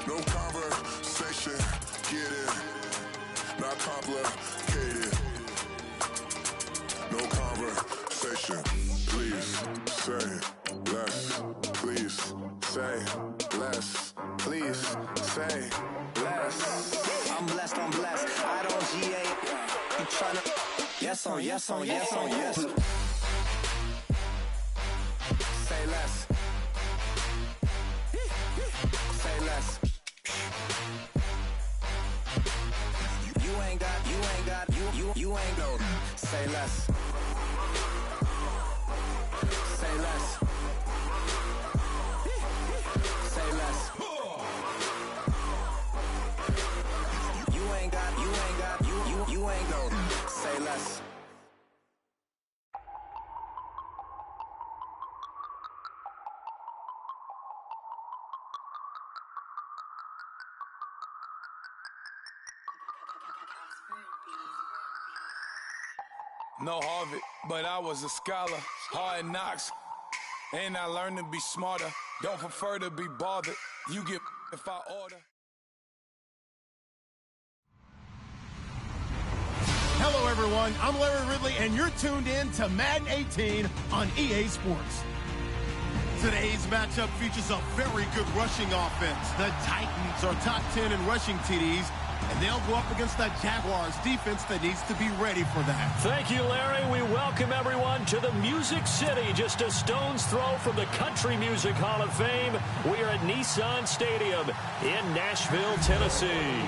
No conversation, get it. Not complicated. No conversation. Please say less. Please say less. Please say less. I'm blessed, I'm blessed. I don't GA. You tryna. Yes on, yes on, yes on, yes. Say less. Say less. You ain't got, you ain't no. Say less. Say less. Say less. You ain't got, you ain't no. Say less. No Harvard, but I was a scholar. Hard knocks, and I learned to be smarter. Don't prefer to be bothered. You get if I order. Hello, everyone. I'm Larry Ridley, and you're tuned in to Madden 18 on EA Sports. Today's matchup features a very good rushing offense. The Titans are top 10 in rushing TDs, and they'll go up against the Jaguars defense that needs to be ready for that. Thank you, Larry. We welcome everyone to the Music City, just a stone's throw from the Country Music Hall of Fame. We are at Nissan Stadium in Nashville, Tennessee.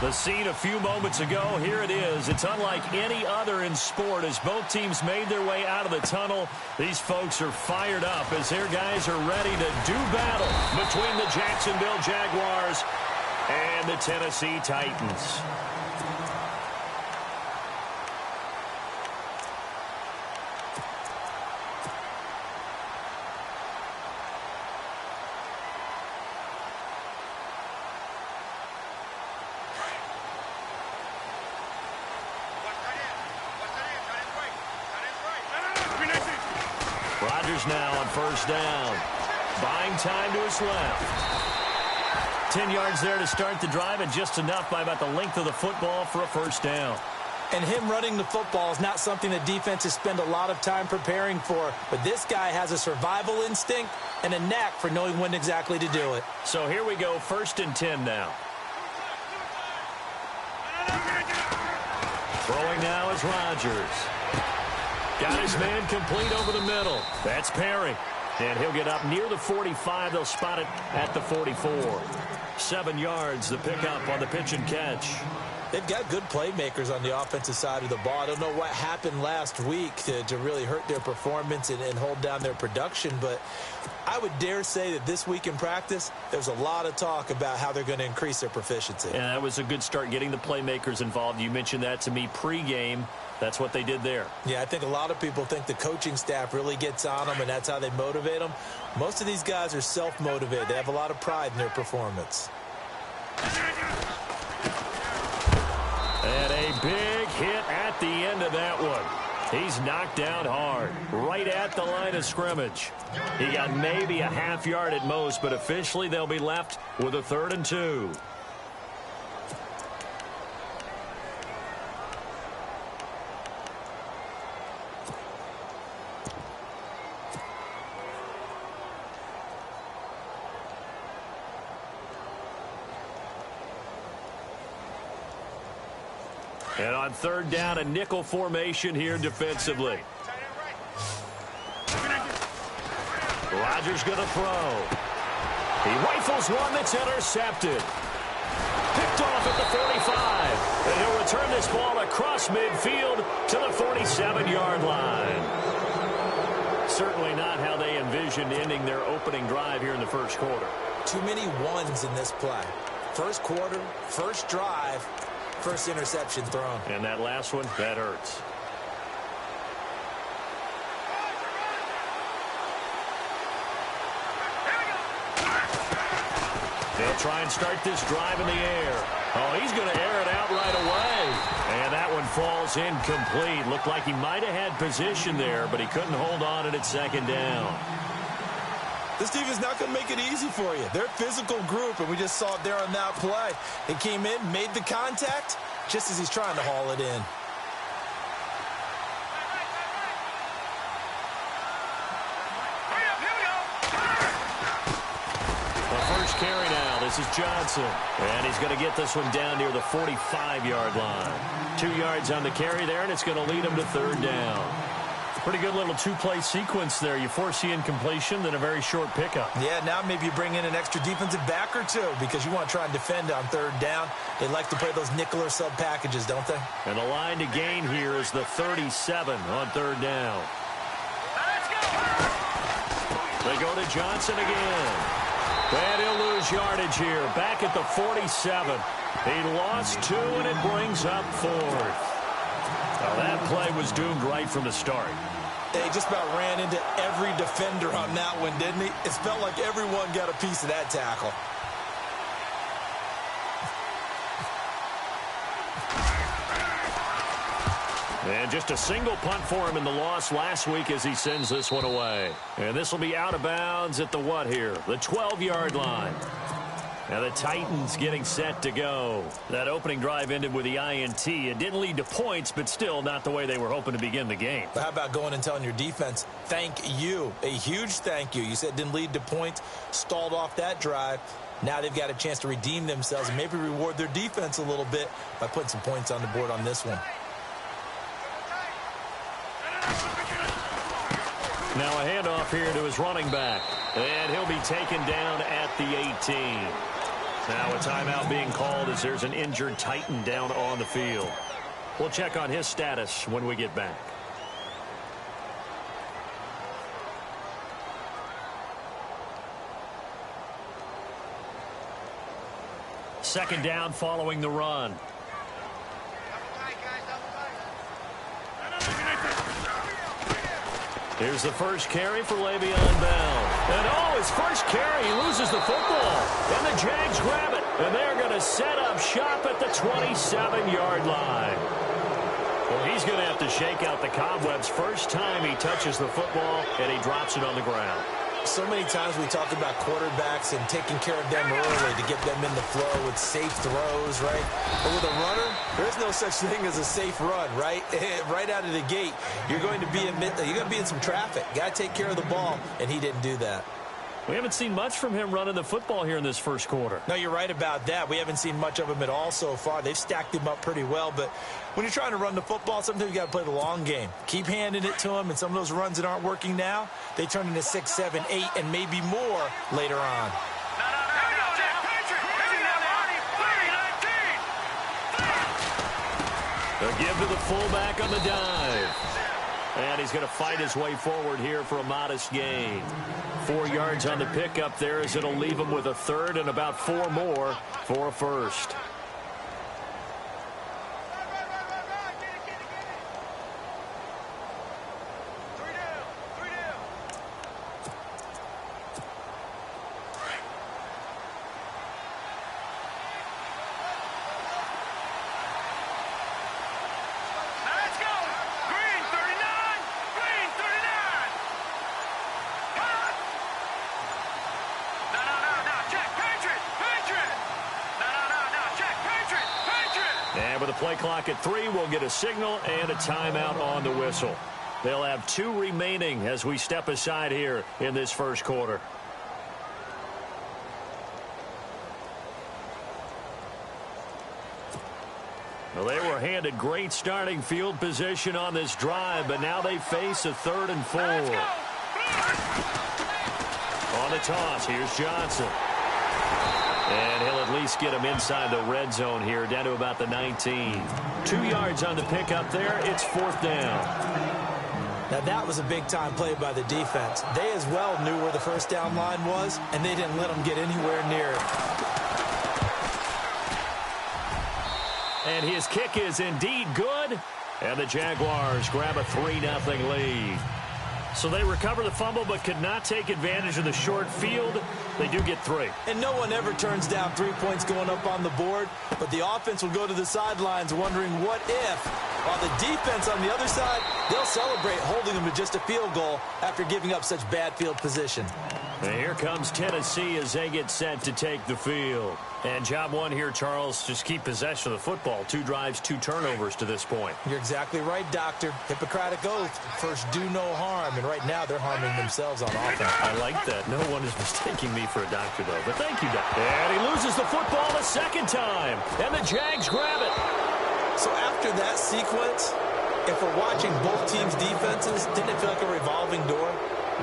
The scene a few moments ago, here it is. It's unlike any other in sport as both teams made their way out of the tunnel. These folks are fired up as their guys are ready to do battle between the Jacksonville Jaguars and the Tennessee Titans. Rodgers now on first down. Buying time to his left. 10 yards there to start the drive, and just enough by about the length of the football for a first down. And him running the football is not something that defenses spend a lot of time preparing for. But this guy has a survival instinct and a knack for knowing when exactly to do it. So here we go, 1st and 10 now. Throwing now is Rodgers. Got his man complete over the middle. That's Perry. And he'll get up near the 45. They'll spot it at the 44. 7 yards, the pickup on the pitch and catch. They've got good playmakers on the offensive side of the ball. I don't know what happened last week to really hurt their performance and hold down their production, but I would dare say that this week in practice, there's a lot of talk about how they're going to increase their proficiency. Yeah, that was a good start getting the playmakers involved. You mentioned that to me pregame. That's what they did there. Yeah, I think a lot of people think the coaching staff really gets on them, and that's how they motivate them. Most of these guys are self-motivated. They have a lot of pride in their performance. And a big hit at the end of that one. He's knocked down hard, right at the line of scrimmage. He got maybe a half yard at most, but officially they'll be left with a 3rd and 2. And on 3rd down, a nickel formation here defensively. Rodgers going to throw. He rifles one that's intercepted. Picked off at the 45. And he'll return this ball across midfield to the 47-yard line. Certainly not how they envisioned ending their opening drive here in the first quarter. Too many ones in this play. First quarter, first drive. First interception thrown. And that last one, that hurts. They'll try and start this drive in the air. Oh, he's going to air it out right away. And that one falls incomplete. Looked like he might have had position there, but he couldn't hold on at 2nd down. This team is not going to make it easy for you. They're a physical group, and we just saw it there on that play. He came in, made the contact, just as he's trying to haul it in. Carry now. This is Johnson. And he's going to get this one down near the 45-yard line. 2 yards on the carry there, and it's going to lead him to third down. Pretty good little two-play sequence there. You force the incompletion, then a very short pickup. Yeah, now maybe you bring in an extra defensive back or two because you want to try and defend on third down. They like to play those nickel or sub packages, don't they? And the line to gain here is the 37 on third down. They go to Johnson again. And he'll lose yardage here. Back at the 47. He lost 2, and it brings up 4th. Now that play was doomed right from the start. They just about ran into every defender on that one, didn't he? It felt like everyone got a piece of that tackle. And just a single punt for him in the loss last week as he sends this one away. And this will be out of bounds at the what here? The 12-yard line. Now the Titans getting set to go. That opening drive ended with the INT. It didn't lead to points, but still not the way they were hoping to begin the game. But how about going and telling your defense, thank you, a huge thank you. You said it didn't lead to points, stalled off that drive. Now they've got a chance to redeem themselves and maybe reward their defense a little bit by putting some points on the board on this one. Now a handoff here to his running back. And he'll be taken down at the 18. Now a timeout being called as there's an injured Titan down on the field. We'll check on his status when we get back. Second down following the run. Here's the first carry for Le'Veon Bell. And his first carry, he loses the football. And the Jags grab it. And they're going to set up shop at the 27-yard line. Well, he's going to have to shake out the cobwebs first time he touches the football, and he drops it on the ground. So many times we talk about quarterbacks and taking care of them early to get them in the flow with safe throws, right? But with a runner, there's no such thing as a safe run, right? Right out of the gate, you're going to be in some traffic. Got to take care of the ball, and he didn't do that. We haven't seen much from him running the football here in this first quarter. No, you're right about that. We haven't seen much of him at all so far. They've stacked him up pretty well, but when you're trying to run the football, sometimes you got to play the long game. Keep handing it to him, and some of those runs that aren't working now, they turn into 6, 7, 8, and maybe more later on. They'll give to the fullback on the dive. And he's going to fight his way forward here for a modest gain. 4 yards on the pickup there as it'll leave him with a third and about 4 more for a first. And with the play clock at 3, we'll get a signal and a timeout on the whistle. They'll have 2 remaining as we step aside here in this first quarter. Well, they were handed great starting field position on this drive, but now they face a 3rd and 4. On the toss, here's Johnson. And he'll at least get him inside the red zone here, down to about the 19. 2 yards on the pickup there. It's 4th down. Now, that was a big-time play by the defense. They as well knew where the first down line was, and they didn't let them get anywhere near it. And his kick is indeed good. And the Jaguars grab a 3-0 lead. So they recover the fumble but could not take advantage of the short field. They do get 3. And no one ever turns down 3 points going up on the board, but the offense will go to the sidelines wondering what if. While the defense on the other side, they'll celebrate holding them to just a field goal after giving up such bad field position. And here comes Tennessee as they get set to take the field. And job one here, Charles, just keep possession of the football. 2 drives, 2 turnovers to this point. You're exactly right, Doctor. Hippocratic oath. First, do no harm. And right now, they're harming themselves on offense. I like that. No one is mistaking me for a doctor, though. But thank you, Doctor. And he loses the football a second time. And the Jags grab it. So after that sequence, if we're watching both teams' defenses, didn't it feel like a revolving door?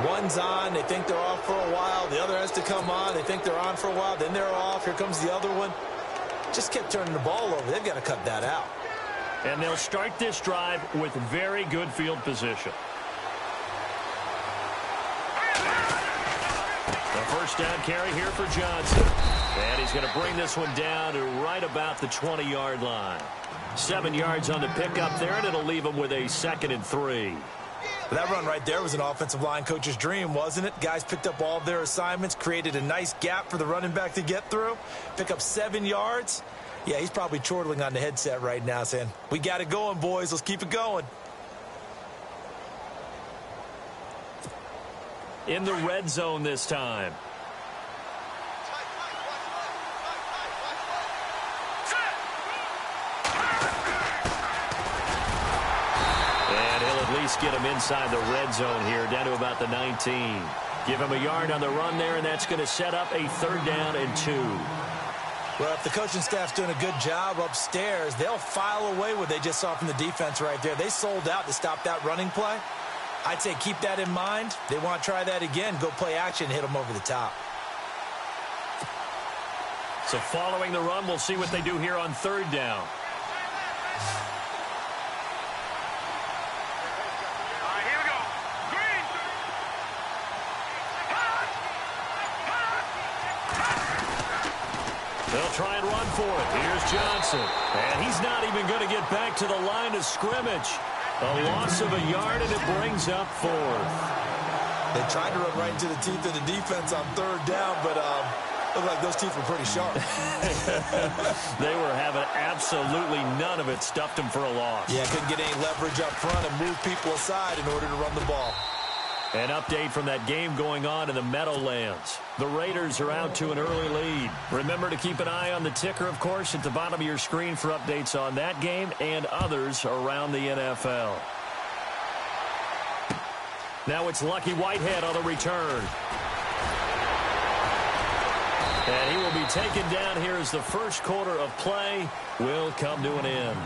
One's on, they think they're off for a while. The other has to come on, they think they're on for a while. Then they're off, here comes the other one. Just kept turning the ball over. They've got to cut that out. And they'll start this drive with very good field position. The first down carry here for Johnson. And he's going to bring this one down to right about the 20-yard line. 7 yards on the pickup there, and it'll leave him with a 2nd and 3. That run right there was an offensive line coach's dream, wasn't it? Guys picked up all of their assignments, created a nice gap for the running back to get through, pick up 7 yards. Yeah, he's probably chortling on the headset right now saying, we got it going, boys. Let's keep it going. In the red zone this time. Get him inside the red zone here, down to about the 19. Give him a yard on the run there, and that's going to set up a 3rd down and 2. Well, if the coaching staff's doing a good job upstairs, they'll file away what they just saw from the defense right there. They sold out to stop that running play. I'd say keep that in mind. They want to try that again. Go play action, hit them over the top. So following the run, we'll see what they do here on 3rd down. They'll try and run for it. Here's Johnson. And he's not even going to get back to the line of scrimmage. A loss of a yard, and it brings up 4th. They tried to run right into the teeth of the defense on 3rd down, but looked like those teeth were pretty sharp. They were having absolutely none of it. Stuffed them for a loss. Yeah, couldn't get any leverage up front and move people aside in order to run the ball. An update from that game going on in the Meadowlands. The Raiders are out to an early lead. Remember to keep an eye on the ticker, of course, at the bottom of your screen for updates on that game and others around the NFL. Now it's Lucky Whitehead on the return. And he will be taken down here as the first quarter of play will come to an end.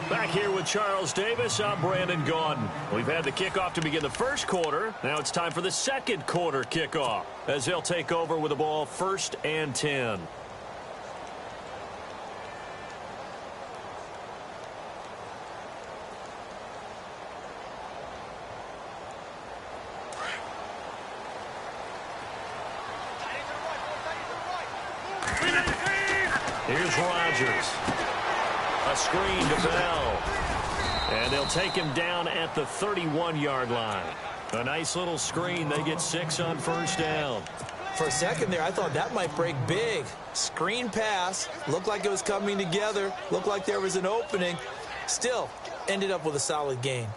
Back here with Charles Davis, I'm Brandon Gaudin. We've had the kickoff to begin the first quarter. Now it's time for the second quarter kickoff as they'll take over with the ball 1st and 10. Here's Rodgers. A screen to Bell. And they'll take him down at the 31-yard line. A nice little screen. They get 6 on 1st down. For a second there, I thought that might break big. Screen pass. Looked like it was coming together. Looked like there was an opening. Still, ended up with a solid gain.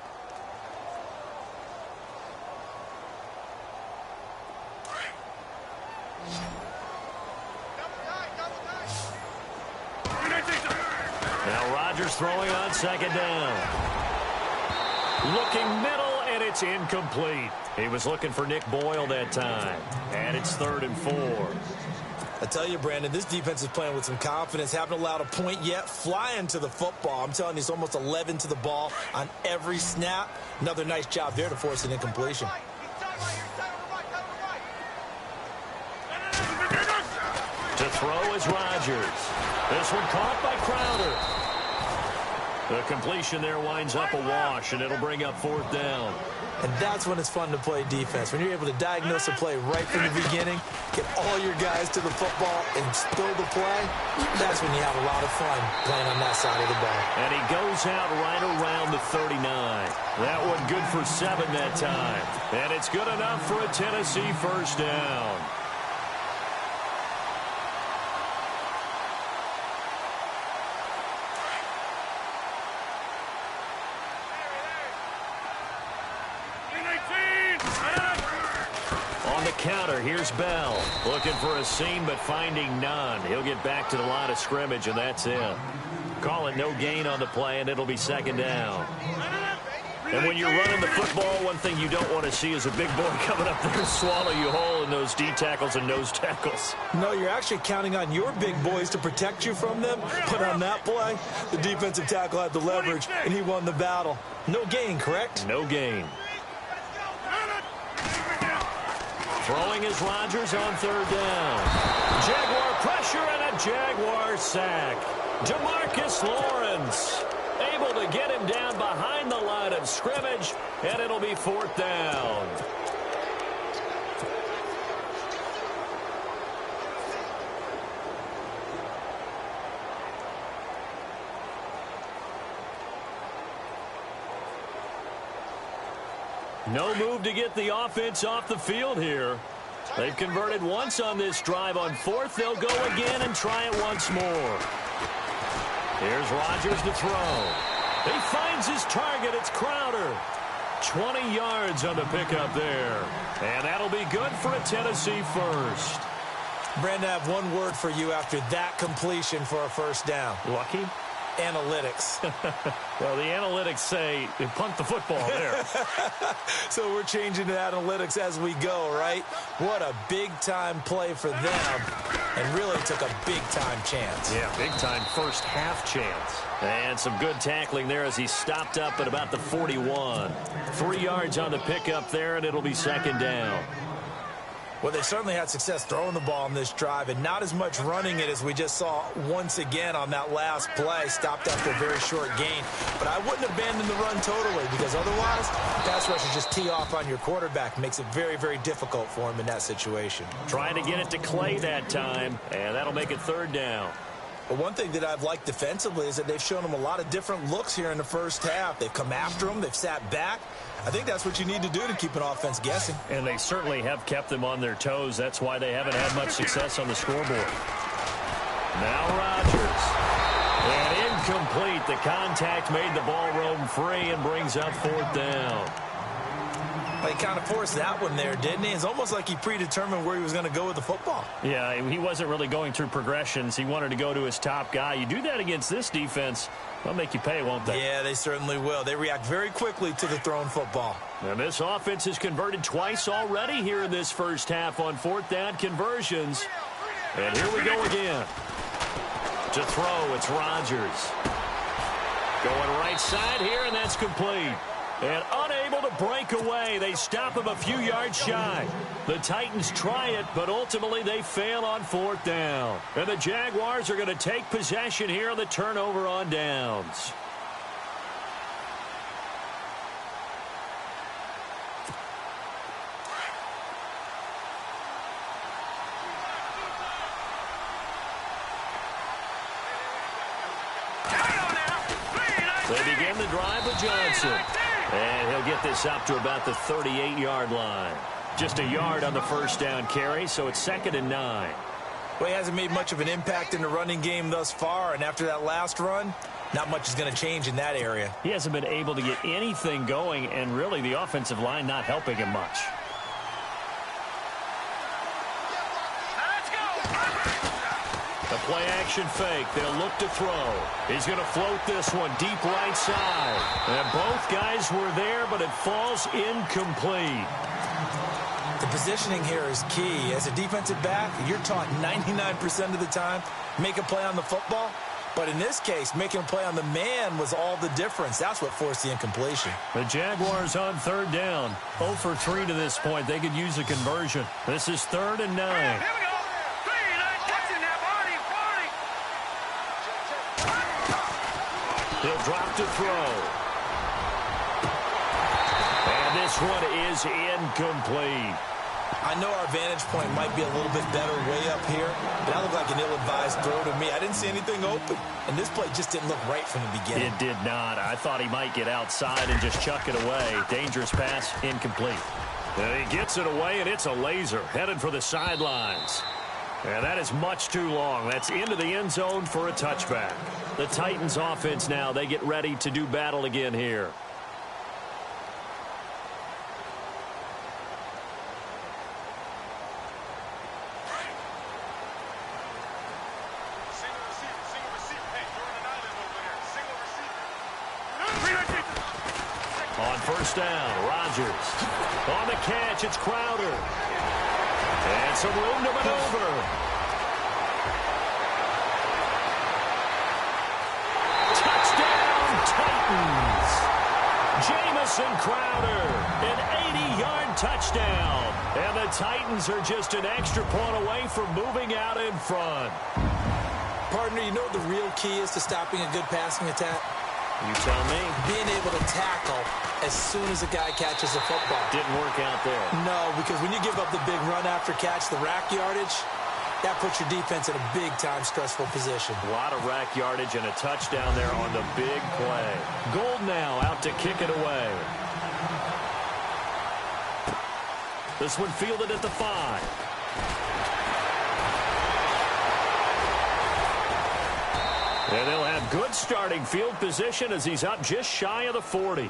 Now Rodgers throwing on 2nd down. Looking middle, and it's incomplete. He was looking for Nick Boyle that time. And it's 3rd and 4. I tell you, Brandon, this defense is playing with some confidence. Haven't allowed a point yet. Flying to the football. I'm telling you, it's almost 11 to the ball on every snap. Another nice job there to force an incompletion. To throw is Rodgers. This one caught by Crowder. The completion there winds up a wash, and it'll bring up 4th down. And that's when it's fun to play defense. When you're able to diagnose a play right from the beginning, get all your guys to the football, and spill the play, that's when you have a lot of fun playing on that side of the ball. And he goes out right around the 39. That one good for 7 that time. And it's good enough for a Tennessee 1st down. counter. Here's Bell. Looking for a seam, but finding none. He'll get back to the line of scrimmage, and that's it. Call it no gain on the play, and it'll be second down. And when you're running the football, one thing you don't want to see is a big boy coming up there and swallow you whole in those D tackles and nose tackles. No, you're actually counting on your big boys to protect you from them. But on that play, the defensive tackle had the leverage, and he won the battle. No gain, correct? No gain. Throwing is Rodgers on third down. Jaguar pressure and a Jaguar sack. DeMarcus Lawrence able to get him down behind the line of scrimmage, and it'll be fourth down. No move to get the offense off the field here. They've converted once on this drive. On fourth, they'll go again and try it once more. Here's Rodgers to throw. He finds his target. It's Crowder. 20 yards on the pickup there. And that'll be good for a Tennessee first. Brandon, I have one word for you after that completion for a first down. Lucky? Analytics. Well, the analytics say punt the football there. So we're changing to analytics as we go, right? What a big-time play for them, and really took a big-time chance. Yeah, big-time first half chance. And some good tackling there as he stopped up at about the 41. 3 yards on the pickup there, and it'll be second down. Well, they certainly had success throwing the ball on this drive, and not as much running it as we just saw once again on that last play. Stopped after a very short gain. But I wouldn't abandon the run totally, because otherwise, pass rushers just tee off on your quarterback. Makes it very, very difficult for him in that situation. Trying to get it to Clay that time, and that'll make it third down. But one thing that I've liked defensively is that they've shown him a lot of different looks here in the first half. They've come after him. They've sat back. I think that's what you need to do to keep an offense guessing. And they certainly have kept them on their toes. That's why they haven't had much success on the scoreboard. Now Rodgers. And incomplete. The contact made the ball roam free and brings up fourth down. He kind of forced that one there, didn't he? It's almost like he predetermined where he was going to go with the football. Yeah, he wasn't really going through progressions. He wanted to go to his top guy. You do that against this defense, they'll make you pay, won't they? Yeah, they certainly will. They react very quickly to the thrown football. And this offense has converted twice already here in this first half on fourth down conversions. And here we go again. To throw, it's Rodgers. Going right side here, and that's complete. And unable to break away. They stop him a few yards shy. The Titans try it, but ultimately they fail on fourth down. And the Jaguars are going to take possession here on the turnover on downs. They begin the drive with Johnson. And he'll get this up to about the 38-yard line. Just a yard on the first down carry, so it's 2nd and 9. Well, he hasn't made much of an impact in the running game thus far, and after that last run, not much is going to change in that area. He hasn't been able to get anything going, and really the offensive line not helping him much. The play-action fake. They'll look to throw. He's going to float this one deep right side. And both guys were there, but it falls incomplete. The positioning here is key. As a defensive back, you're taught 99% of the time, make a play on the football. But in this case, making a play on the man was all the difference. That's what forced the incompletion. The Jaguars on third down. 0 for 3 to this point. They could use a conversion. This is 3rd and 9. He'll drop to throw. And this one is incomplete. I know our vantage point might be a little bit better way up here, but that looked like an ill-advised throw to me. I didn't see anything open, and this play just didn't look right from the beginning. It did not. I thought he might get outside and just chuck it away. Dangerous pass, incomplete. And he gets it away, and it's a laser headed for the sidelines. And that is much too long. That's into the end zone for a touchback. The Titans offense now, they get ready to do battle again here. first down. Rodgers. On the catch, it's Crowder. And some room to maneuver. Touchdown, Titans. Jamison Crowder, an 80-yard touchdown. And the Titans are just an extra point away from moving out in front. Partner, you know what the real key is to stopping a good passing attack? You tell me. Being able to tackle as soon as a guy catches a football. Didn't work out there. No, because when you give up the big run after catch, the rack yardage, that puts your defense in a big-time stressful position. A lot of rack yardage and a touchdown there on the big play. Gold now out to kick it away. This one fielded at the 5. And they'll have good starting field position as he's up just shy of the 40.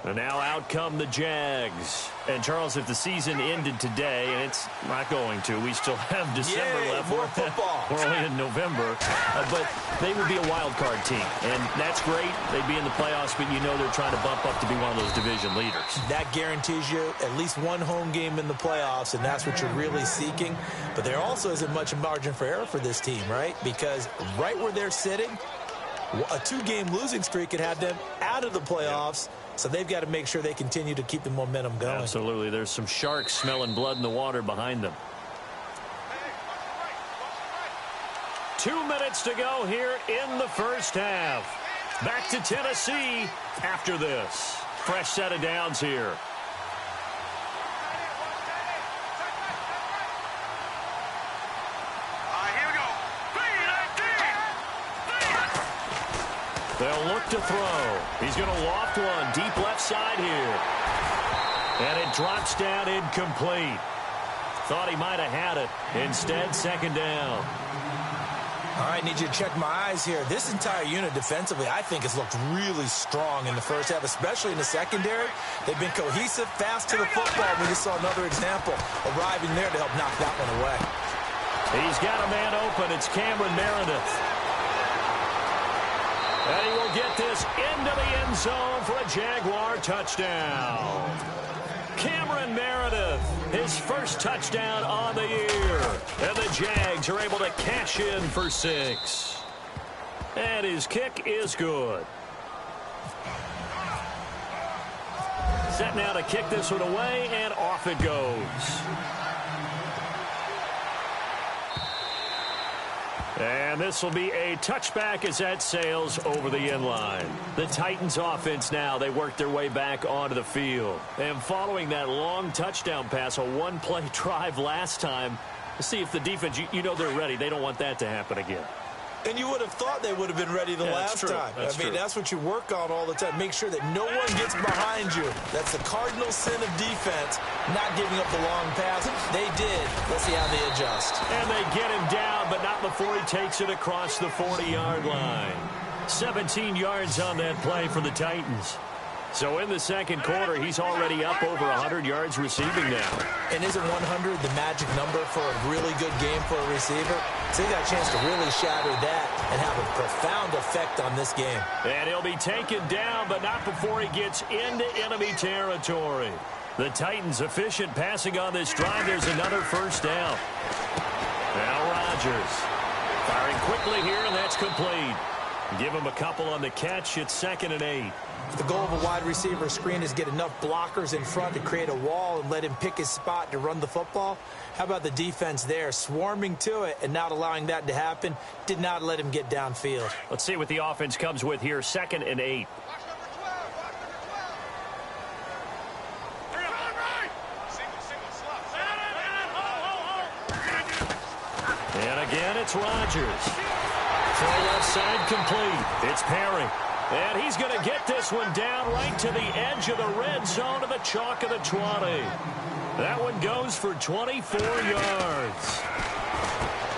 And now out come the Jags. And, Charles, if the season ended today, and it's not going to, we still have December left. More football. We're only in November. But they would be a wild card team. And that's great. They'd be in the playoffs, but you know they're trying to bump up to be one of those division leaders. That guarantees you at least one home game in the playoffs, and that's what you're really seeking. But there also isn't much margin for error for this team, right? Because right where they're sitting, a 2-game losing streak could have them out of the playoffs. So they've got to make sure they continue to keep the momentum going. Absolutely. There's some sharks smelling blood in the water behind them. 2 minutes to go here in the first half. Back to Tennessee after this. Fresh set of downs here. They'll look to throw. He's going to loft one deep left side here. And it drops down incomplete. Thought he might have had it. Instead, second down. All right, need you to check my eyes here. This entire unit defensively, I think, has looked really strong in the first half, especially in the secondary. They've been cohesive, fast to the football. We just saw another example arriving there to help knock that one away. He's got a man open. It's Cameron Meredith. And he will get this into the end zone for a Jaguar touchdown. Cameron Meredith, his first touchdown on the year. And the Jags are able to cash in for 6. And his kick is good. Set now to kick this one away, and off it goes. And this will be a touchback as that sails over the end line. The Titans offense now, they work their way back onto the field. And following that long touchdown pass, a one-play drive last time, to see if the defense, you know they're ready. They don't want that to happen again. And you would have thought they would have been ready the last time. I mean, that's what you work on all the time. Make sure that no one gets behind you. That's the cardinal sin of defense, not giving up the long pass. They did. Let's see how they adjust. And they get him down, but not before he takes it across the 40-yard line. 17 yards on that play for the Titans. So in the second quarter, he's already up over 100 yards receiving now. And isn't 100 the magic number for a really good game for a receiver? So he got a chance to really shatter that and have a profound effect on this game. And he'll be taken down, but not before he gets into enemy territory. The Titans efficient passing on this drive. There's another first down. Now Rodgers firing quickly here, and that's complete. Give him a couple on the catch. It's 2nd and 8. The goal of a wide receiver screen is get enough blockers in front to create a wall and let him pick his spot to run the football. How about the defense there, swarming to it and not allowing that to happen? Did not let him get downfield. Let's see what the offense comes with here. 2nd and 8. And again, it's Rodgers. Throw left side complete. It's Perry. And he's going to get this one down right to the edge of the red zone of the chalk of the 20. That one goes for 24 yards.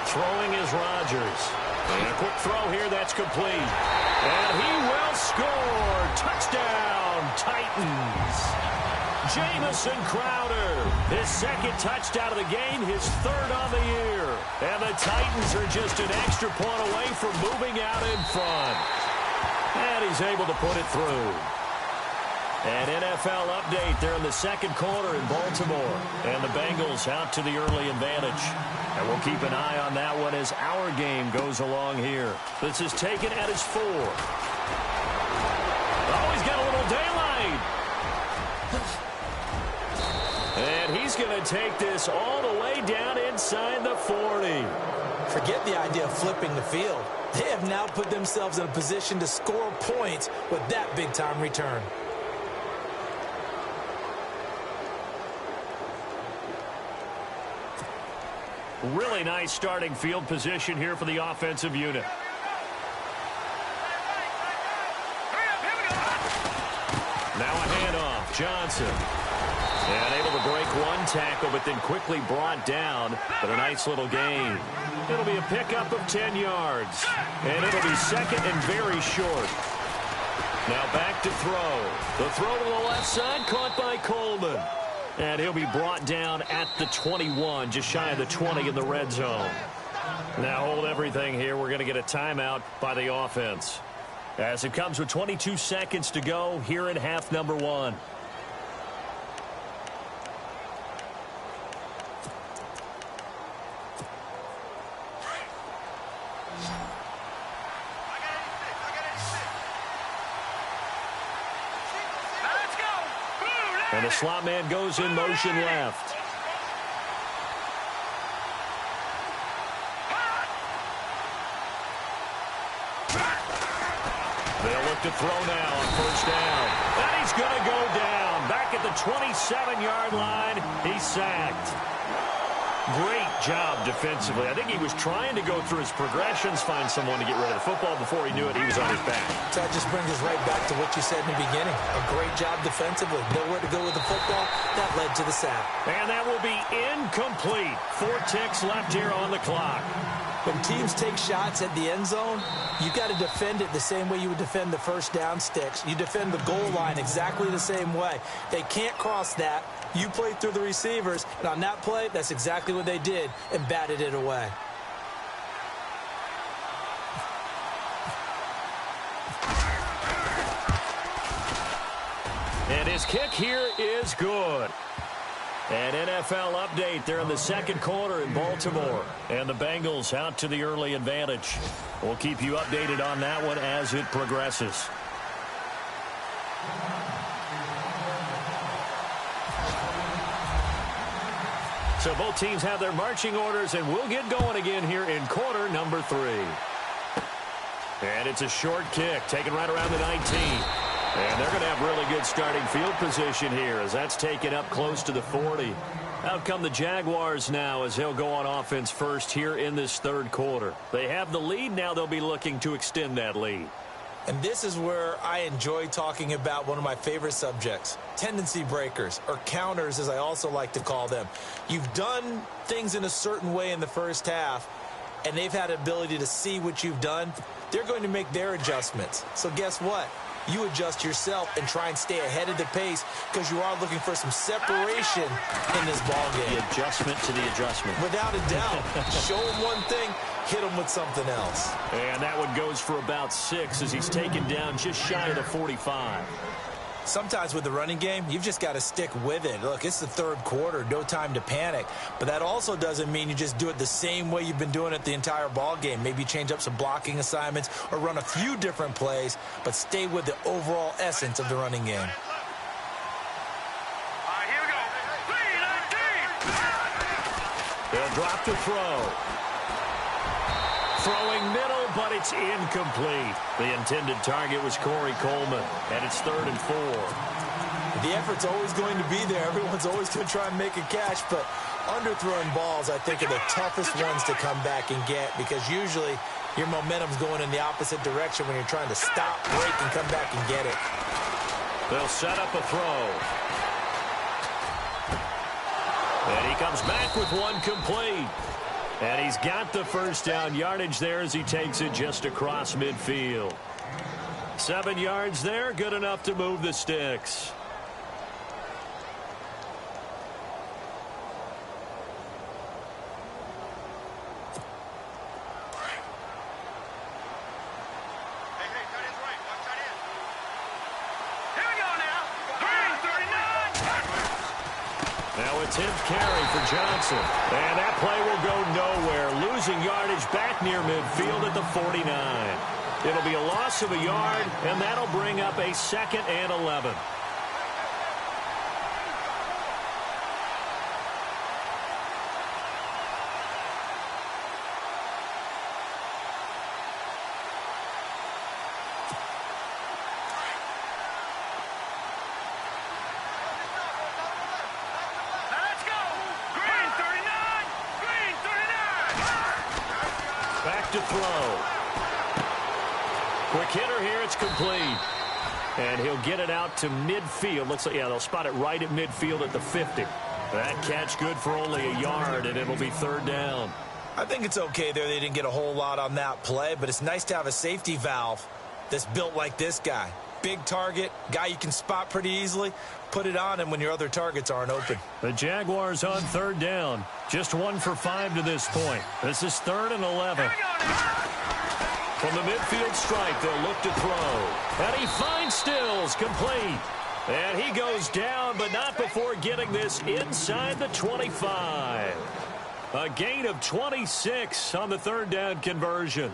Throwing is Rodgers. And a quick throw here, that's complete. And he will score. Touchdown, Titans. Jamison Crowder, his second touchdown of the game, his third on the year. And the Titans are just an extra point away from moving out in front. And he's able to put it through. An NFL update there in the second quarter in Baltimore. And the Bengals out to the early advantage. And we'll keep an eye on that one as our game goes along here. This is taken at his 4. Oh, he's got a little daylight. And he's going to take this all the way down inside the 40. Forget the idea of flipping the field. They have now put themselves in a position to score points with that big-time return. Really nice starting field position here for the offensive unit. Now a handoff. Johnson. And able to break one tackle, but then quickly brought down. But a nice little gain. It'll be a pickup of 10 yards. And it'll be second and very short. Now back to throw. The throw to the left side, caught by Coleman. And he'll be brought down at the 21, just shy of the 20 in the red zone. Now hold everything here. We're going to get a timeout by the offense. As it comes with 22 seconds to go here in half number 1. And the slot man goes in motion left. They'll look to throw now on first down. And he's going to go down. Back at the 27-yard line, he's sacked. Great job defensively. I think he was trying to go through his progressions, find someone to get rid of the football. Before he knew it, he was on his back. So that just brings us right back to what you said in the beginning. A great job defensively. Nowhere to go with the football. That led to the sack. And that will be incomplete. 4 ticks left here on the clock. When teams take shots at the end zone, you got to defend it the same way you would defend the first down sticks. You defend the goal line exactly the same way. They can't cross that. You play through the receivers, and on that play, that's exactly what they did and batted it away. And his kick here is good. An NFL update there in the second quarter in Baltimore. And the Bengals out to the early advantage. We'll keep you updated on that one as it progresses. So both teams have their marching orders, and we'll get going again here in quarter number 3. And it's a short kick, taken right around the 19. And they're going to have really good starting field position here as that's taken up close to the 40. Out come the Jaguars now as they'll go on offense first here in this third quarter. They have the lead. Now they'll be looking to extend that lead. And this is where I enjoy talking about one of my favorite subjects, tendency breakers, or counters as I also like to call them. You've done things in a certain way in the first half, and they've had the ability to see what you've done. They're going to make their adjustments. So guess what? You adjust yourself and try and stay ahead of the pace because you are looking for some separation in this ball game. The adjustment to the adjustment. Without a doubt. Show them one thing, hit them with something else. And that one goes for about 6 as he's taken down just shy of the 45. Sometimes with the running game, you've just got to stick with it. Look, it's the third quarter, no time to panic. But that also doesn't mean you just do it the same way you've been doing it the entire ball game. Maybe change up some blocking assignments or run a few different plays, but stay with the overall essence of the running game. Here we go. They'll drop to throw. Throwing middle, but it's incomplete. The intended target was Corey Coleman, and it's 3rd and 4. The effort's always going to be there. Everyone's always going to try and make a catch, but underthrowing balls, I think, are the toughest ones to come back and get because usually your momentum's going in the opposite direction when you're trying to stop, break, and come back and get it. They'll set up a throw. And he comes back with one complete. And he's got the first down yardage there as he takes it just across midfield. 7 yards there, good enough to move the sticks. Now a 10th carry for Johnson. And that play will go nowhere. Losing yardage back near midfield at the 49. It'll be a loss of a yard, and that'll bring up a 2nd and 11. Back to throw. Quick hitter here. It's complete. And he'll get it out to midfield. Looks like, yeah, they'll spot it right at midfield at the 50. That catch good for only a yard, and it'll be 3rd down. I think it's okay there. They didn't get a whole lot on that play, but it's nice to have a safety valve that's built like this guy. Big target, guy you can spot pretty easily. Put it on him when your other targets aren't open. The Jaguars on 3rd down. Just 1 for 5 to this point. This is 3rd and 11. From the midfield stripe, they'll look to throw. And he finds Stills, complete. And he goes down, but not before getting this inside the 25. A gain of 26 on the 3rd down conversion.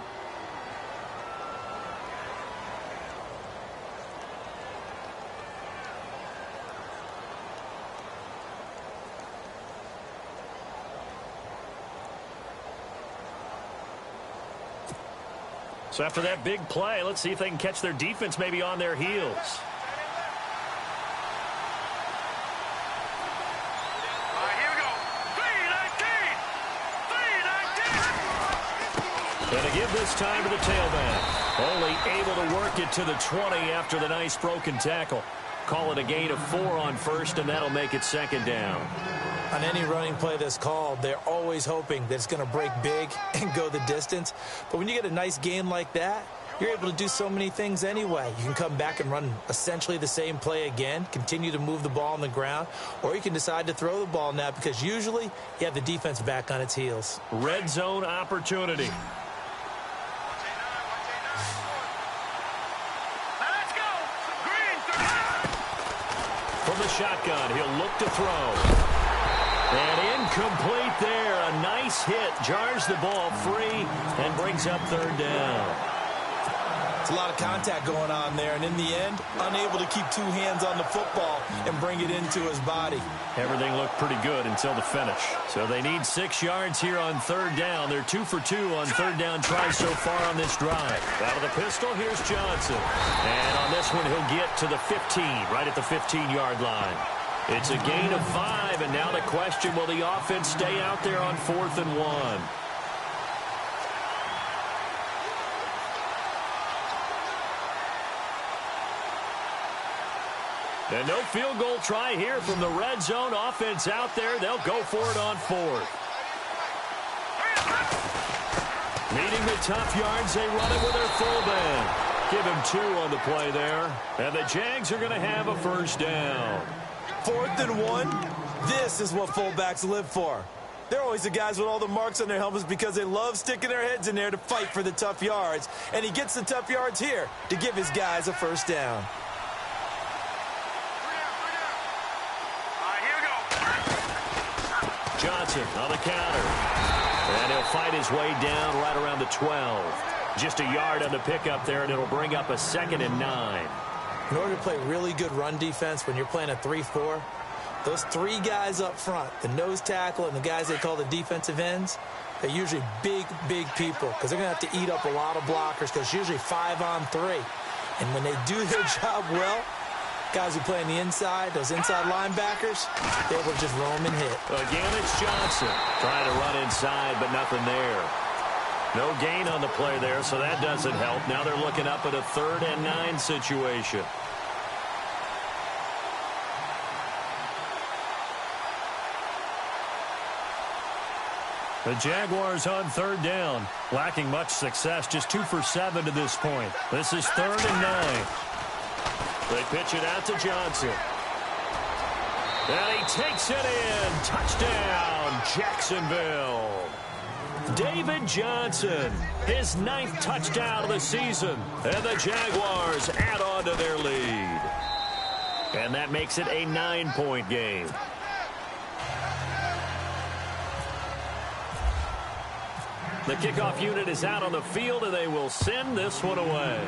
So after that big play, let's see if they can catch their defense maybe on their heels. And to give this time to the tailback. Only able to work it to the 20 after the nice broken tackle. Call it a gain of 4 on 1st, and that'll make it 2nd down. On any running play that's called, they're always hoping that it's going to break big and go the distance. But when you get a nice gain like that, you're able to do so many things anyway. You can come back and run essentially the same play again, continue to move the ball on the ground, or you can decide to throw the ball now because usually you have the defense back on its heels. Red zone opportunity. From the shotgun, he'll look to throw. And incomplete there. A nice hit. Jars the ball free and brings up 3rd down. It's a lot of contact going on there, and in the end, unable to keep 2 hands on the football and bring it into his body. Everything looked pretty good until the finish. So they need 6 yards here on 3rd down. They're 2 for 2 on 3rd down tries so far on this drive. Out of the pistol, here's Johnson. And on this one, he'll get to the 15, right at the 15-yard line. It's a gain of 5, and now the question, will the offense stay out there on 4th and 1? And no field goal try here from the red zone. Offense out there. They'll go for it on 4th. Needing the tough yards, they run it with their fullback. Give him 2 on the play there. And the Jags are going to have a 1st down. 4th and 1, this is what fullbacks live for. They're always the guys with all the marks on their helmets because they love sticking their heads in there to fight for the tough yards. And he gets the tough yards here to give his guys a 1st down. Johnson on the counter. And he'll fight his way down right around the 12. Just a yard on the pickup there, and it'll bring up a 2nd and 9. In order to play really good run defense when you're playing a 3-4, those 3 guys up front, the nose tackle and the guys they call the defensive ends, they're usually big, big people because they're going to have to eat up a lot of blockers because it's usually 5 on 3. And when they do their job well, guys who play on the inside, those inside linebackers, they're able to just roam and hit. Again, it's Johnson trying to run inside, but nothing there. No gain on the play there, so that doesn't help. Now they're looking up at a 3rd and 9 situation. The Jaguars on third down, lacking much success, just 2 for 7 to this point. This is 3rd and 9. They pitch it out to Johnson. And he takes it in. Touchdown, Jacksonville. David Johnson, his 9th touchdown of the season. And the Jaguars add on to their lead. And that makes it a 9-point game. The kickoff unit is out on the field, and they will send this one away.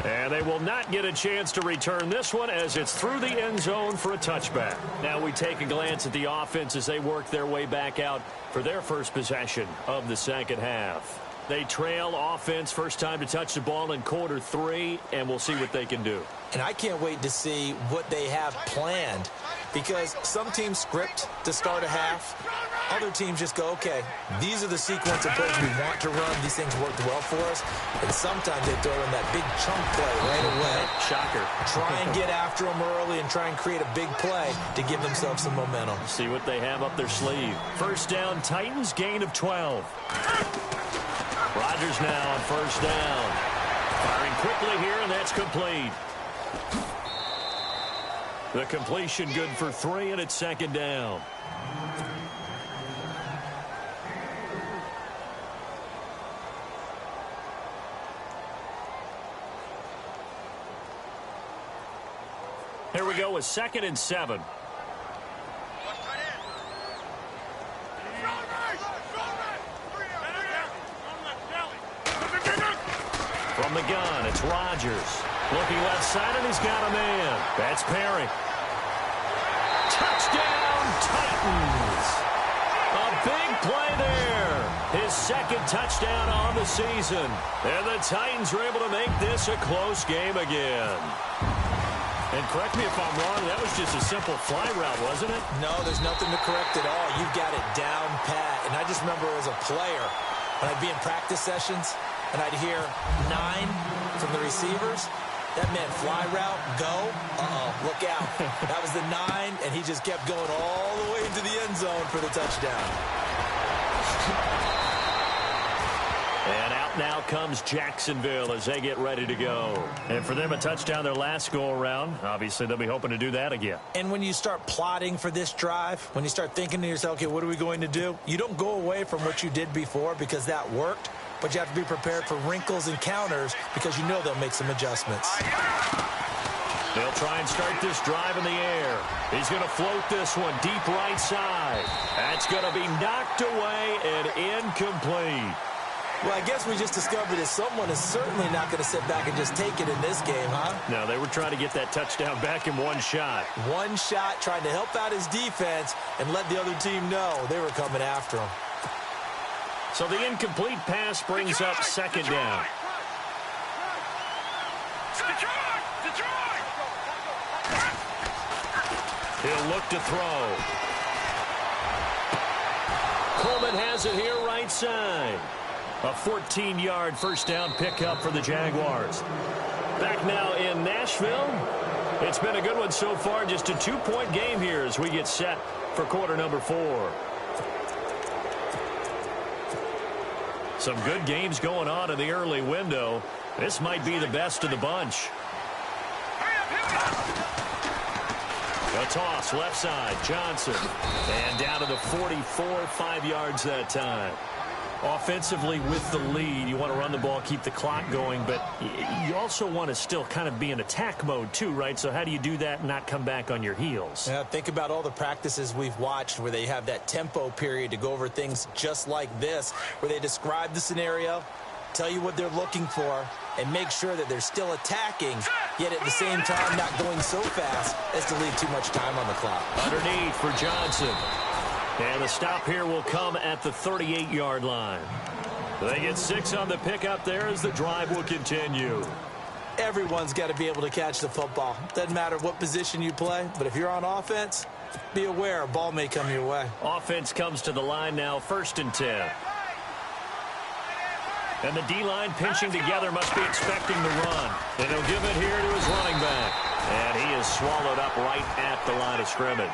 And they will not get a chance to return this one as it's through the end zone for a touchback. Now we take a glance at the offense as they work their way back out for their first possession of the second half. They trail offense, first time to touch the ball in quarter 3, and we'll see what they can do. And I can't wait to see what they have planned, because some teams script to start a half. Other teams just go, okay, these are the sequence of plays we want to run. These things worked well for us. And sometimes they throw in that big chunk play right away. Shocker. Try and get after them early and try and create a big play to give themselves some momentum. See what they have up their sleeve. First down, Titans, gain of 12. Rodgers now on first down. Firing quickly here, and that's complete. The completion good for 3, and it's second down. Here we go with 2nd and 7. From the gun, it's Rodgers. Looking left side, and he's got a man. That's Perry. Touchdown, Titans. A big play there. His 2nd touchdown on the season. And the Titans were able to make this a close game again. And correct me if I'm wrong, that was just a simple fly route, wasn't it? No, there's nothing to correct at all. You've got it down pat. And I just remember as a player, when I'd be in practice sessions, and I'd hear 9 from the receivers, that meant fly route, go, look out. That was the 9, and he just kept going all the way into the end zone for the touchdown. And out now comes Jacksonville as they get ready to go. And for them, a touchdown their last go-around. Obviously, they'll be hoping to do that again. And when you start plotting for this drive, when you start thinking to yourself, okay, what are we going to do? You don't go away from what you did before because that worked, but you have to be prepared for wrinkles and counters because you know they'll make some adjustments. They'll try and start this drive in the air. He's going to float this one deep right side. That's going to be knocked away and incomplete. Well, I guess we just discovered that someone is certainly not going to sit back and just take it in this game, huh? No, they were trying to get that touchdown back in one shot. One shot, trying to help out his defense and let the other team know they were coming after him. So the incomplete pass brings up second down. He'll look to throw. Coleman has it here right side. A 14-yard first down pickup for the Jaguars. Back now in Nashville. It's been a good one so far. Just a 2-point game here as we get set for quarter number 4. Some good games going on in the early window. This might be the best of the bunch. A toss left side, Johnson. And down to the 44, 5 yards that time. Offensively with the lead, you want to run the ball, keep the clock going, but you also want to still kind of be in attack mode too, right? So how do you do that and not come back on your heels? Yeah, think about all the practices we've watched where they have that tempo period to go over things just like this, where they describe the scenario, tell you what they're looking for, and make sure that they're still attacking, yet at the same time not going so fast as to leave too much time on the clock. Underneath for Johnson. And the stop here will come at the 38-yard line. They get 6 on the pickup there as the drive will continue. Everyone's got to be able to catch the football. Doesn't matter what position you play, but if you're on offense, be aware a ball may come your way. Offense comes to the line now, 1st and 10. And the D-line pinching together must be expecting the run. And he'll give it here to his running back. And he is swallowed up right at the line of scrimmage.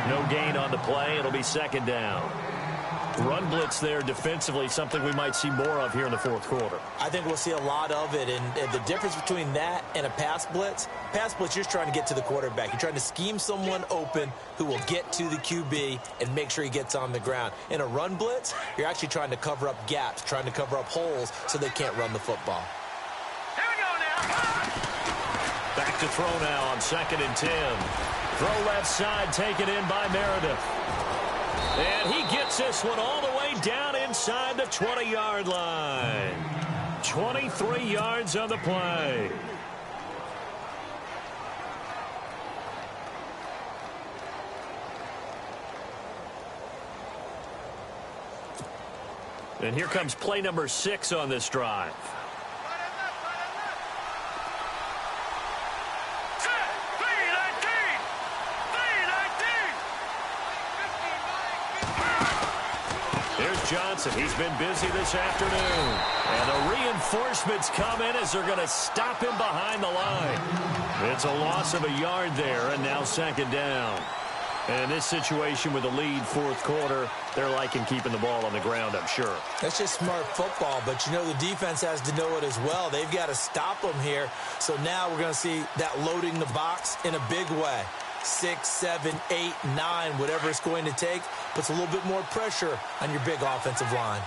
No gain on the play. It'll be second down. Run blitz there defensively, something we might see more of here in the fourth quarter. I think we'll see a lot of it, and the difference between that and a pass blitz, you're just trying to get to the quarterback. You're trying to scheme someone open who will get to the QB and make sure he gets on the ground. In a run blitz, you're actually trying to cover up gaps, trying to cover up holes so they can't run the football. Here we go now. Back to throw now on 2nd and 10. Throw left side, taken in by Meredith. And he gets this one all the way down inside the 20-yard line. 23 yards on the play. And here comes play number 6 on this drive. Johnson, he's been busy this afternoon. And the reinforcements come in as they're going to stop him behind the line. It's a loss of a yard there, and now second down. And in this situation with the lead fourth quarter, they're liking keeping the ball on the ground, I'm sure. That's just smart football, but you know the defense has to know it as well. They've got to stop them here. So now we're going to see that loading the box in a big way. 6, 7, 8, 9, whatever it's going to take, puts a little bit more pressure on your big offensive line.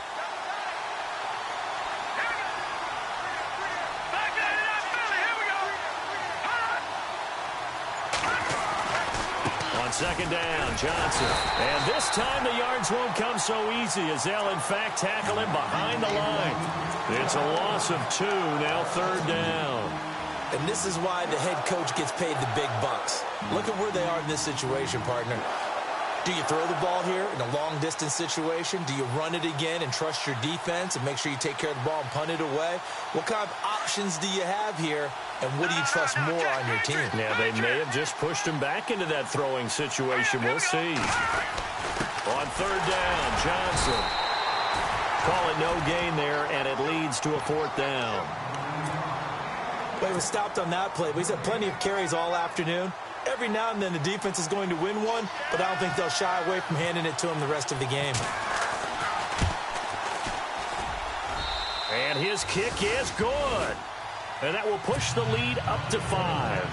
On second down, Johnson. And this time the yards won't come so easy as they'll, in fact, tackle him behind the line. It's a loss of 2, now third down. And this is why the head coach gets paid the big bucks. Look at where they are in this situation, partner. Do you throw the ball here in a long-distance situation? Do you run it again and trust your defense and make sure you take care of the ball and punt it away? What kind of options do you have here, and what do you trust more on your team? Yeah, they may have just pushed him back into that throwing situation. We'll see. On third down, Johnson. Call it no gain there, and it leads to a fourth down. Well, he was stopped on that play, but he's had plenty of carries all afternoon. Every now and then the defense is going to win one, but I don't think they'll shy away from handing it to him the rest of the game. And his kick is good. And that will push the lead up to 5.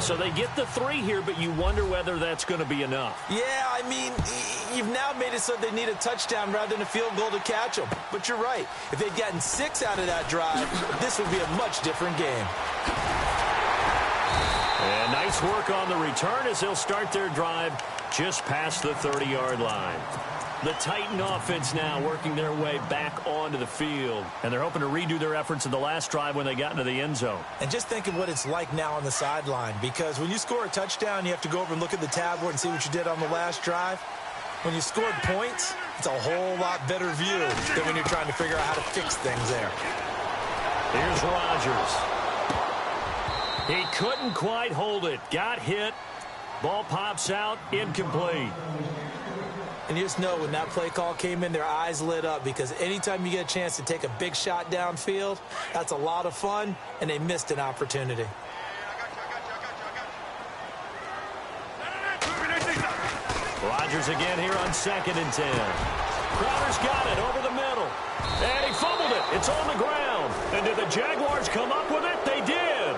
So they get the 3 here, but you wonder whether that's going to be enough. Yeah, I mean, you've now made it so they need a touchdown rather than a field goal to catch them. But you're right. If they'd gotten 6 out of that drive, this would be a much different game. And nice work on the return as they'll start their drive just past the 30-yard line. The Titan offense now working their way back onto the field. And they're hoping to redo their efforts in the last drive when they got into the end zone. And just think of what it's like now on the sideline. Because when you score a touchdown, you have to go over and look at the tablet and see what you did on the last drive. When you scored points, it's a whole lot better view than when you're trying to figure out how to fix things there. Here's Rodgers. He couldn't quite hold it. Got hit. Ball pops out. Incomplete. And you just know when that play call came in, their eyes lit up, because anytime you get a chance to take a big shot downfield, that's a lot of fun, and they missed an opportunity. Rodgers again here on 2nd and 10. Crowder's got it over the middle. And he fumbled it. It's on the ground. And did the Jaguars come up with it? They did.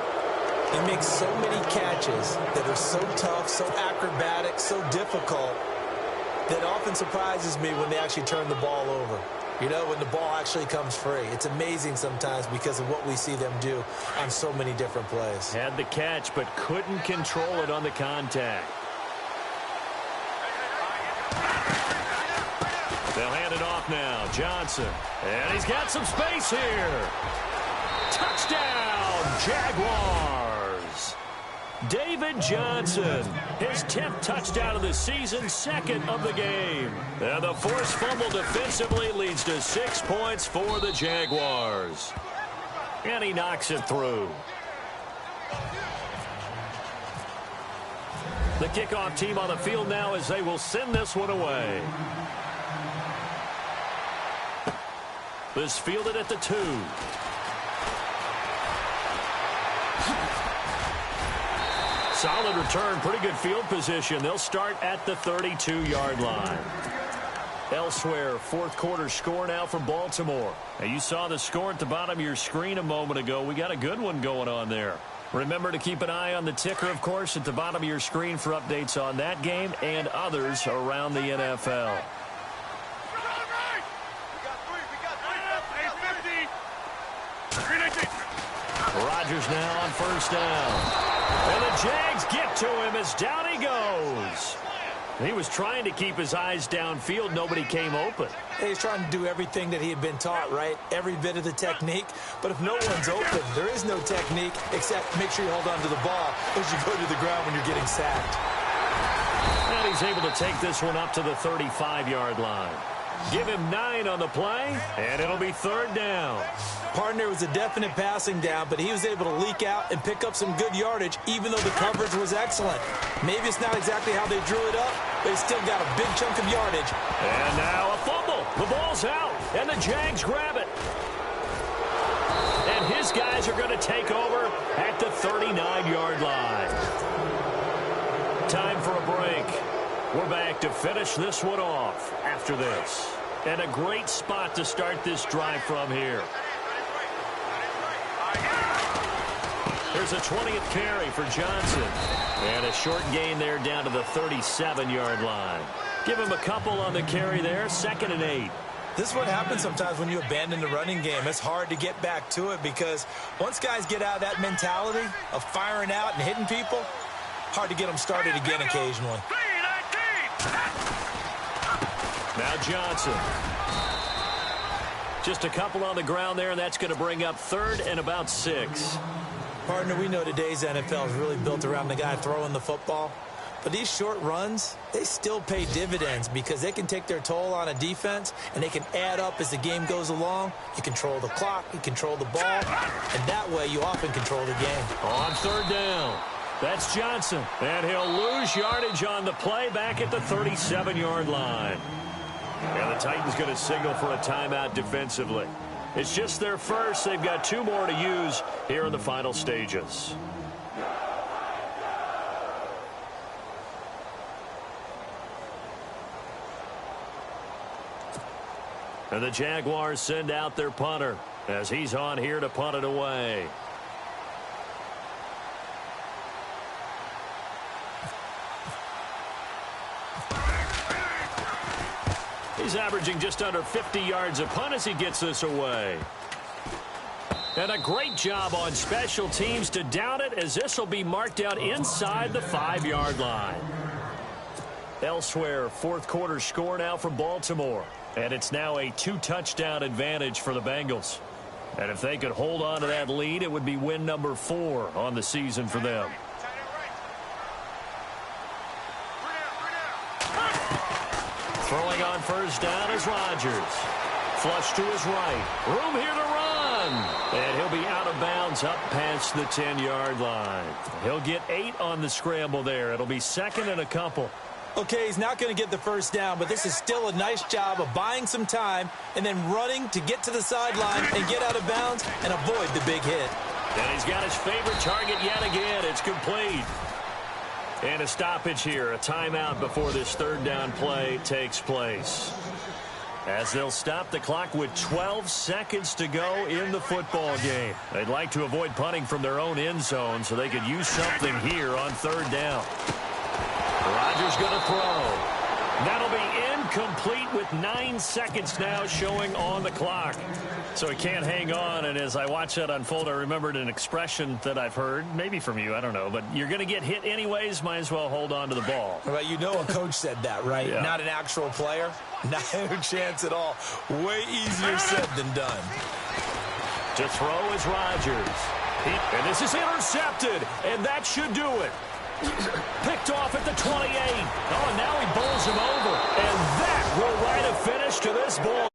He makes so many catches that are so tough, so acrobatic, so difficult, that often surprises me when they actually turn the ball over. You know, when the ball actually comes free. It's amazing sometimes because of what we see them do on so many different plays. Had the catch, but couldn't control it on the contact. They'll hand it off now. Johnson. And he's got some space here. Touchdown, Jaguars. David Johnson, his 10th touchdown of the season, 2nd of the game. And the forced fumble defensively leads to 6 points for the Jaguars. And he knocks it through. The kickoff team on the field now as they will send this one away. This fielded at the 2. Solid return, pretty good field position. They'll start at the 32-yard line. Elsewhere, fourth quarter score now for Baltimore. Now, you saw the score at the bottom of your screen a moment ago. We got a good one going on there. Remember to keep an eye on the ticker, of course, at the bottom of your screen for updates on that game and others around the NFL. Rodgers now on first down. And the Jags get to him as down he goes. He was trying to keep his eyes downfield. Nobody came open. He's trying to do everything that he had been taught, right? Every bit of the technique. But if no one's open, there is no technique except make sure you hold on to the ball as you go to the ground when you're getting sacked. And he's able to take this one up to the 35-yard line. Give him 9 on the play, and it'll be third down. Partner was a definite passing down, but he was able to leak out and pick up some good yardage, even though the coverage was excellent. Maybe it's not exactly how they drew it up, but he still got a big chunk of yardage. And now a fumble. The ball's out, and the Jags grab it. And his guys are going to take over at the 39-yard line. Time for a break. We're back to finish this one off after this. And a great spot to start this drive from here. Here's a 20th carry for Johnson. And a short gain there down to the 37-yard line. Give him a couple on the carry there. 2nd and 8. This is what happens sometimes when you abandon the running game. It's hard to get back to it because once guys get out of that mentality of firing out and hitting people, hard to get them started again occasionally. Now Johnson. Just a couple on the ground there, and that's going to bring up 3rd and about 6. Partner, we know today's NFL is really built around the guy throwing the football. But these short runs, they still pay dividends because they can take their toll on a defense, and they can add up as the game goes along. You control the clock, you control the ball, and that way you often control the game. On 3rd down. That's Johnson, and he'll lose yardage on the play back at the 37-yard line. And the Titans going to signal for a timeout defensively. It's just their first. They've got 2 more to use here in the final stages. And the Jaguars send out their punter as he's on here to punt it away. He's averaging just under 50 yards a punt as he gets this away. And a great job on special teams to down it as this will be marked out inside the 5-yard line. Elsewhere, fourth quarter score now from Baltimore. And it's now a 2-touchdown advantage for the Bengals. And if they could hold on to that lead, it would be win number 4 on the season for them. Throwing on first down is Rodgers. Flush to his right. Room here to run. And he'll be out of bounds up past the 10-yard line. He'll get 8 on the scramble there. It'll be 2nd and a couple. Okay, he's not going to get the first down, but this is still a nice job of buying some time and then running to get to the sideline and get out of bounds and avoid the big hit. And he's got his favorite target yet again. It's complete. And a stoppage here, a timeout before this 3rd down play takes place. As they'll stop the clock with 12 seconds to go in the football game. They'd like to avoid punting from their own end zone so they could use something here on 3rd down. Rodgers going to throw. That'll be incomplete with 9 seconds now showing on the clock. So he can't hang on, and as I watch that unfold, I remembered an expression that I've heard, maybe from you, I don't know, but you're going to get hit anyways, might as well hold on to the ball. Well, you know a coach said that, right? Yeah. Not an actual player. Not a chance at all. Way easier said than done. To throw is Rodgers. And this is intercepted, and that should do it. Picked off at the 28. Oh, and now he bowls him over. And that will write a finish to this ball.